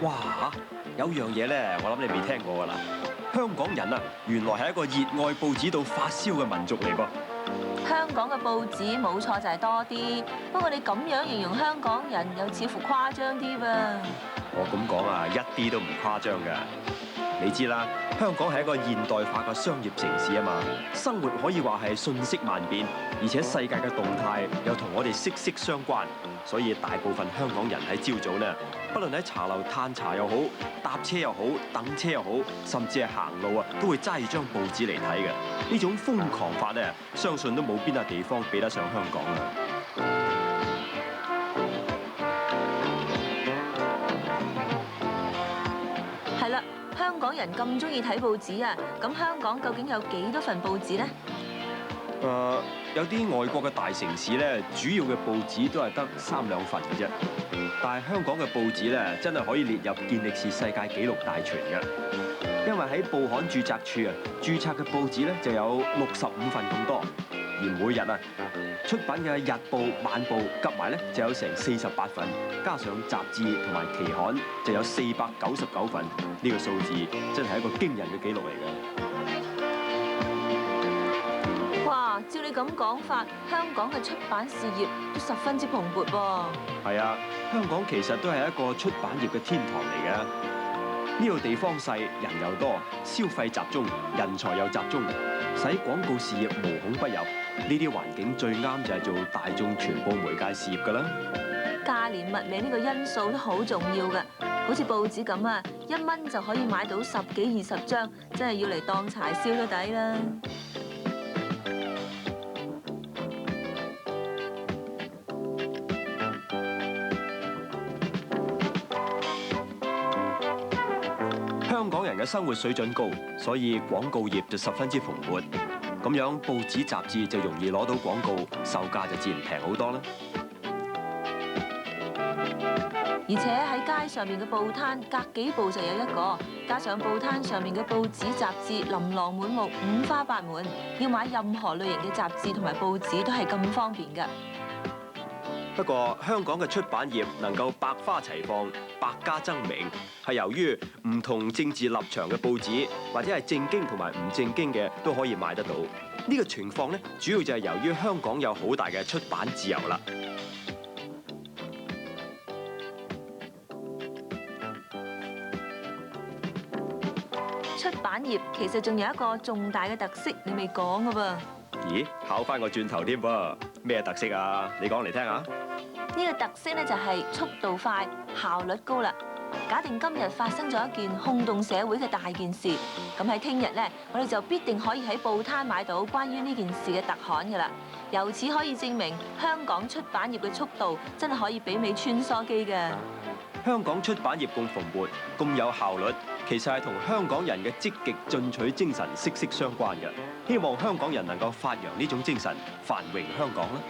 哇！有樣嘢咧，我諗你未聽過㗎啦。香港人啊，原來係一個熱愛報紙到發燒嘅民族嚟噃。香港嘅報紙冇錯就係多啲，不過你咁樣形容香港人又似乎誇張啲噃。我咁講啊，一啲都唔誇張㗎。你知啦，香港係一個現代化嘅商業城市啊嘛，生活可以話係瞬息萬變，而且世界嘅動態又同我哋息息相關，所以大部分香港人喺朝早呢，不論喺茶樓嘆茶又好，搭車又好，等車又好，甚至係行路啊，都會揸住張報紙嚟睇嘅。呢種瘋狂法呢，相信都冇邊個地方比得上香港啦。係啦，香港人咁中意睇報紙啊，咁香港究竟有幾多份報紙呢？有啲外國嘅大城市咧，主要嘅報紙都係得3、2份嘅啫。但係香港嘅報紙咧，真係可以列入健力士世界紀錄大全嘅。因為喺報刊註冊處啊，註冊嘅報紙咧就有65份咁多，而每日啊出版嘅日報、晚報夾埋咧就有成48份，加上雜誌同埋期刊就有499份。呢個數字真係一個驚人嘅紀錄嚟嘅。哇！照你咁講法，香港嘅出版事業都十分之蓬勃噃。係啊，香港其實都係一個出版業嘅天堂嚟嘅。呢度地方細，人又多，消費集中，人才又集中，使廣告事業無孔不入。呢啲環境最啱就係做大眾傳播媒介事業㗎啦。價廉物美呢個因素都好重要㗎，好似報紙咁啊，1蚊就可以買到10幾20張，真係要嚟當柴燒都抵啦。香港人嘅生活水準高，所以廣告業就十分之蓬勃。咁樣報紙雜誌就容易攞到廣告，售價就自然平好多啦。而且喺街上面嘅報攤，隔幾步就有一個，加上報攤上面嘅報紙雜誌琳琅滿目、五花八門，要買任何類型嘅雜誌同埋報紙都係咁方便㗎。不過香港嘅出版業能夠百花齊放、百家爭鳴，係由於唔同政治立場嘅報紙，或者係正經同埋唔正經嘅都可以買得到。呢個情況咧，主要就係由於香港有好大嘅出版自由啦。出版業其實仲有一個重大嘅特色，你未講㗎噃。咦？考翻個轉頭添噃，咩特色啊？你講嚟聽下。呢個特色咧就係速度快、效率高啦。假定今日發生咗一件轟動社會嘅大件事，咁喺聽日咧，我哋就必定可以喺報攤買到關於呢件事嘅特刊㗎啦。由此可以證明香港出版業嘅速度真係可以媲美穿梭機㗎。香港出版業咁蓬勃、咁有效率，其實係同香港人嘅積極進取精神息息相關嘅。希望香港人能夠發揚呢種精神，繁榮香港啦。